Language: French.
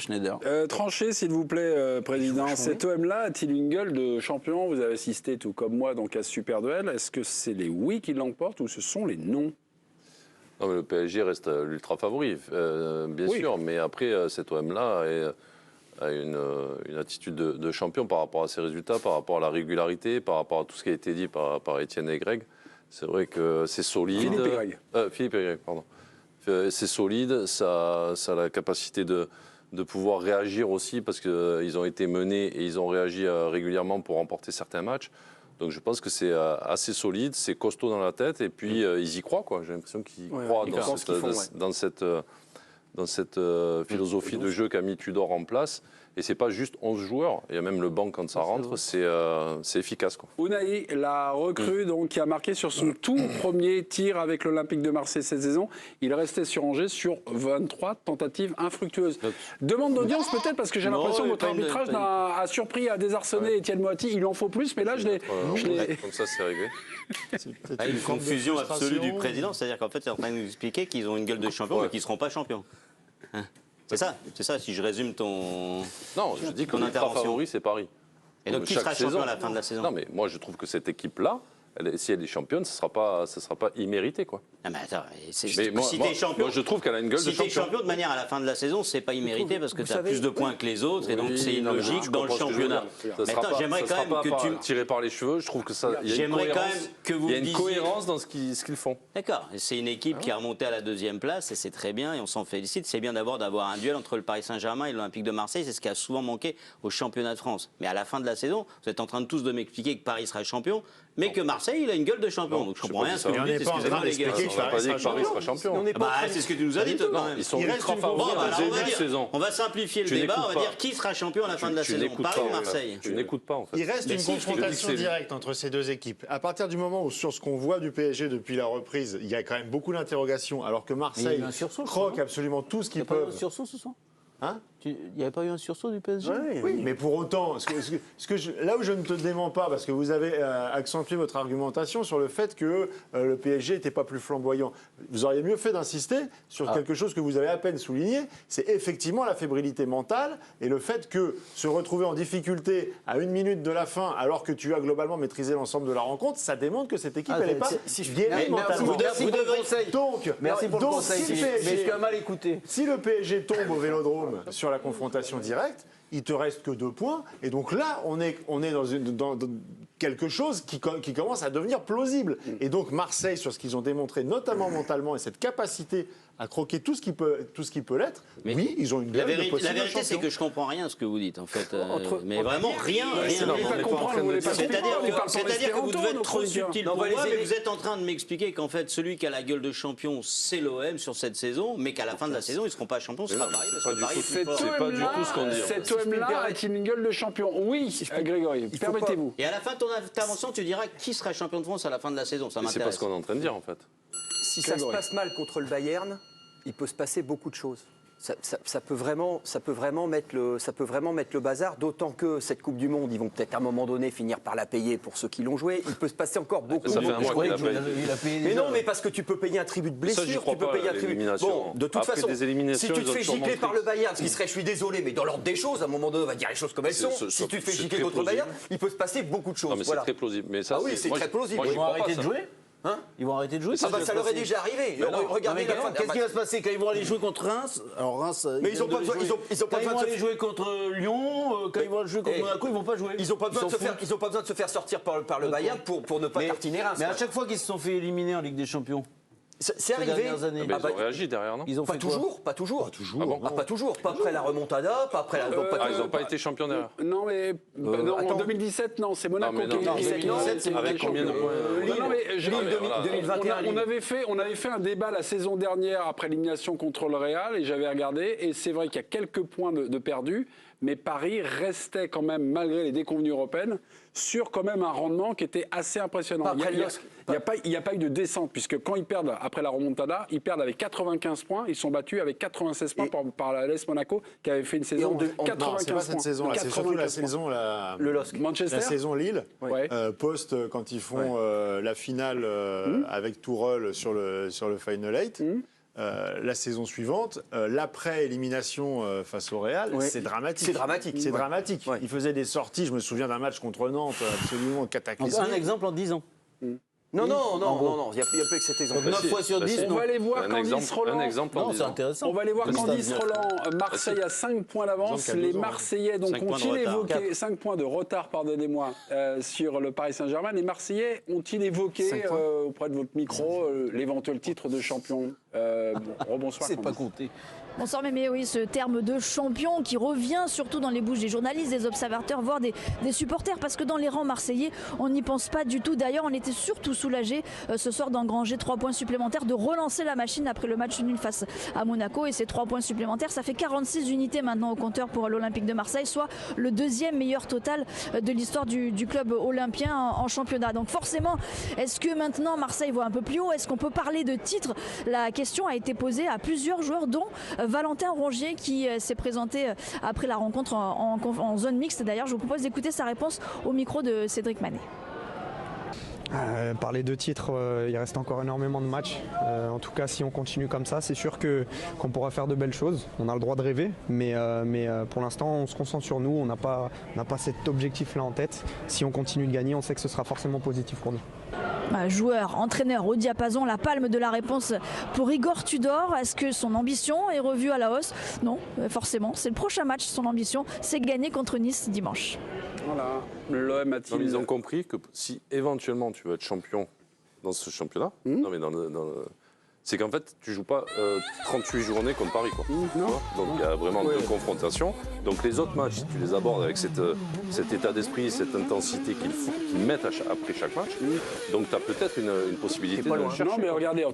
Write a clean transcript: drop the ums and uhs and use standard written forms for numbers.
Schneider. Tranchez, s'il vous plaît, Président. Cet OM-là a-t-il une gueule de champion? Vous avez assisté, tout comme moi, donc à ce super duel. Est-ce que c'est les oui qui l'emportent ou ce sont les non? Non, mais le PSG reste l'ultra favori, bien sûr. Mais après, cet OM-là a une attitude de champion par rapport à ses résultats, par rapport à la régularité, par rapport à tout ce qui a été dit par Étienne et Greg. C'est vrai que c'est solide. Philippe et Greg. Philippe et Greg, pardon. C'est solide, ça a la capacité de pouvoir réagir aussi parce qu'ils ont été menés et ils ont réagi régulièrement pour remporter certains matchs. Donc je pense que c'est assez solide, c'est costaud dans la tête et puis ils y croient, quoi. J'ai l'impression qu'ils croient dans cette philosophie de jeu qu'a mis Tudor en place. Et c'est pas juste 11 joueurs, il y a même le banc quand ça rentre, c'est efficace, quoi. Unai, la recrue donc, qui a marqué sur son tout premier tir avec l'Olympique de Marseille cette saison. Il restait sur Angers sur 23 tentatives infructueuses. Demande d'audience peut-être parce que j'ai l'impression que votre arbitrage a surpris, a désarçonné Étienne Moati. Il en faut plus, mais là je l'ai... Comme ça c'est réglé. Une confusion absolue du président, c'est-à-dire qu'en fait, c'est en train de nous expliquer qu'ils ont une gueule de champion mais qu'ils ne seront pas champions. Hein, c'est ça, si je résume ton... Non, je dis que l'ultra favori, c'est Paris. Et donc, qui sera champion à la fin de la saison? Non, mais moi, je trouve que cette équipe-là, si elle est championne, ce ne sera pas immérité, quoi. Ah mais attends, si t'es champion, moi je trouve qu'elle a une gueule de champion. Si t'es champion de manière à la fin de la saison, c'est pas immérité parce que t'as plus de points que les autres et donc c'est une logique dans le championnat. Mais attends, j'aimerais quand même que tu tiré par les cheveux. Je trouve que ça, il y a une cohérence dans ce qu'ils font. D'accord. C'est une équipe qui a remonté à la 2e place et c'est très bien et on s'en félicite. C'est bien d'avoir un duel entre le Paris Saint-Germain et l'Olympique de Marseille. C'est ce qui a souvent manqué au championnat de France. Mais à la fin de la saison, vous êtes en train de tous de m'expliquer que Paris sera champion, mais que Marseille, il a une gueule de champion. Donc je comprends rien à ce que vous dites. Excusez-moi les gars. On n'a pas dit que Paris sera champion. C'est ce que tu nous as dit, quand même. Ils sont ultra favoris au début de saison. On va simplifier le débat, on va dire qui sera champion à la fin de la saison, Paris ou Marseille. Tu n'écoutes pas, en fait. Il reste une confrontation directe entre ces deux équipes. À partir du moment où, sur ce qu'on voit du PSG depuis la reprise, il y a quand même beaucoup d'interrogations, alors que Marseille croque absolument tout ce qu'ils peuvent. Il y a pas eu un sursaut ce soir? Hein? Il n'y avait pas eu un sursaut du PSG? Oui, mais pour autant, là où je ne te dément pas, parce que vous avez accentué votre argumentation sur le fait que le PSG n'était pas plus flamboyant, vous auriez mieux fait d'insister sur quelque chose que vous avez à peine souligné, c'est effectivement la fébrilité mentale et le fait que se retrouver en difficulté à 1 minute de la fin, alors que tu as globalement maîtrisé l'ensemble de la rencontre, ça démontre que cette équipe, elle n'est pas guérie mentalement. Merci pour le conseil, mais je suis mal écouté. Si le PSG tombe au Vélodrome sur la confrontation directe, il te reste que 2 points. Et donc là, on est dans quelque chose qui commence à devenir plausible. Et donc Marseille, sur ce qu'ils ont démontré, notamment mentalement, et cette capacité à croquer tout ce qui peut l'être, oui, ils ont une gueule de possible. La vérité, c'est que je comprends rien à ce que vous dites, en fait. Mais vraiment rien. C'est-à-dire que vous devez être trop subtil pour moi, mais vous êtes en train de m'expliquer qu'en fait, celui qui a la gueule de champion, c'est l'OM sur cette saison, mais qu'à la fin de la saison, ils ne seront pas champions, ce sera Paris. C'est pas du tout ce qu'on dit. Cet OM-là a-t-il une gueule de champion? Oui, Grégory, permettez-vous. Et à la fin de ton intervention, tu diras qui sera champion de France à la fin de la saison. Ça m'intéresse. C'est pas ce qu'on est en train de dire, en fait. Si ça se passe mal contre le Bayern, il peut se passer beaucoup de choses. Ça peut vraiment mettre le bazar, d'autant que cette Coupe du Monde, ils vont peut-être à un moment donné finir par la payer pour ceux qui l'ont joué. Il peut se passer encore beaucoup. Ça fait un mois qu'il a payé. Mais non, mais parce que tu peux payer un tribut de blessure, tu peux payer un tribut. Bon, de toute façon, si tu te fais gicler par le Bayern, ce qui serait, je suis désolé, mais dans l'ordre des choses, à un moment donné, on va dire les choses comme elles sont. Si tu te fais gicler contre le Bayern, il peut se passer beaucoup de choses. C'est très plausible. Ah oui, c'est très plausible. Ils vont arrêter de jouer? Ils vont arrêter de jouer? Ça leur est déjà arrivé. Regardez, qu'est-ce qui va se passer quand ils vont aller jouer contre Reims? Alors Reims, mais ils n'ont pas besoin. Quand ils vont aller jouer contre Lyon, quand ils vont aller jouer contre Monaco, ils vont pas jouer. Ils n'ont pas besoin de se faire sortir par le Bayern pour ne pas tartiner Reims. Mais à chaque fois qu'ils se sont fait éliminer en Ligue des Champions. C'est arrivé. Ils ont réagi derrière, non? Pas toujours. Pas toujours. Pas après la remontada, pas après la. Ils n'ont pas été champions derrière. Non, mais en 2017, non, c'est Monaco qui a été champion. c'est avec combien de points? Non, mais 2021. On avait fait un débat la saison dernière après l'élimination contre le Real et j'avais regardé et c'est vrai qu'il y a quelques points de perdus, mais Paris restait quand même, malgré les déconvenues européennes, sur quand même un rendement qui était assez impressionnant. Il n'y a pas eu de descente, puisque quand ils perdent après la remontada, ils perdent avec 95 points, ils sont battus avec 96 points par l'AS Monaco, qui avait fait une saison de 95 points. C'est pas cette saison-là, c'est surtout la saison Manchester, la saison Lille, ouais. Post quand ils font la finale avec Tourelle sur le Final 8. la saison suivante, l'après-élimination face au Real, Ouais. c'est dramatique. C'est dramatique. C'est Ouais. dramatique. Ouais. Il faisait des sorties, je me souviens d'un match contre Nantes absolument cataclysmique. Un exemple en 10 ans. Non, il n'y a pas que cet exemple. 9 fois sur 10, On non. va aller voir Un Candice exemple, Roland. un exemple en Non, c'est disant. intéressant. On va aller voir De Candice 19. Roland. Marseille a 5 points d'avance. Exemple qu'il y a Les 2 ans, Marseillais donc, 5 points de ont-ils retard. évoqué 5 points de retard, pardonnez-moi, sur le Paris Saint-Germain. Les Marseillais ont-ils évoqué 5 points. auprès de votre micro l'éventuel titre de champion Rebonsoir. C'est pas Candice. compté. Bonsoir Mémé, oui, ce terme de champion qui revient surtout dans les bouches des journalistes, des observateurs, voire des supporters, parce que dans les rangs marseillais, on n'y pense pas du tout. D'ailleurs, on était surtout soulagés ce soir d'engranger 3 points supplémentaires, de relancer la machine après le match nul face à Monaco. Et ces 3 points supplémentaires, ça fait 46 unités maintenant au compteur pour l'Olympique de Marseille, soit le 2e meilleur total de l'histoire du club olympien en championnat. Donc forcément, est-ce que maintenant Marseille voit un peu plus haut? Est-ce qu'on peut parler de titre? La question a été posée à plusieurs joueurs, dont Valentin Rongier qui s'est présenté après la rencontre en zone mixte. D'ailleurs, je vous propose d'écouter sa réponse au micro de Cédric Manet. Parler de titres, il reste encore énormément de matchs. En tout cas, si on continue comme ça, c'est sûr qu'on pourra faire de belles choses. On a le droit de rêver, mais pour l'instant, on se concentre sur nous. On n'a pas cet objectif-là en tête. Si on continue de gagner, on sait que ce sera forcément positif pour nous. Joueur, entraîneur au diapason, la palme de la réponse pour Igor Tudor. Est-ce que son ambition est revue à la hausse? Non, forcément. C'est le prochain match, son ambition, c'est gagner contre Nice dimanche. Voilà. L'OM Non, mais a-t-il. ils ont compris que si éventuellement tu veux être champion dans ce championnat, non, mais c'est qu'en fait, tu joues pas 38 journées contre Paris. Quoi. Tu vois. Donc il y a vraiment 2 confrontations. Donc les autres matchs, tu les abordes avec cet état d'esprit, cette intensité qu'ils mettent après chaque match. Donc tu as peut-être une possibilité de le chercher. Non, mais regardez,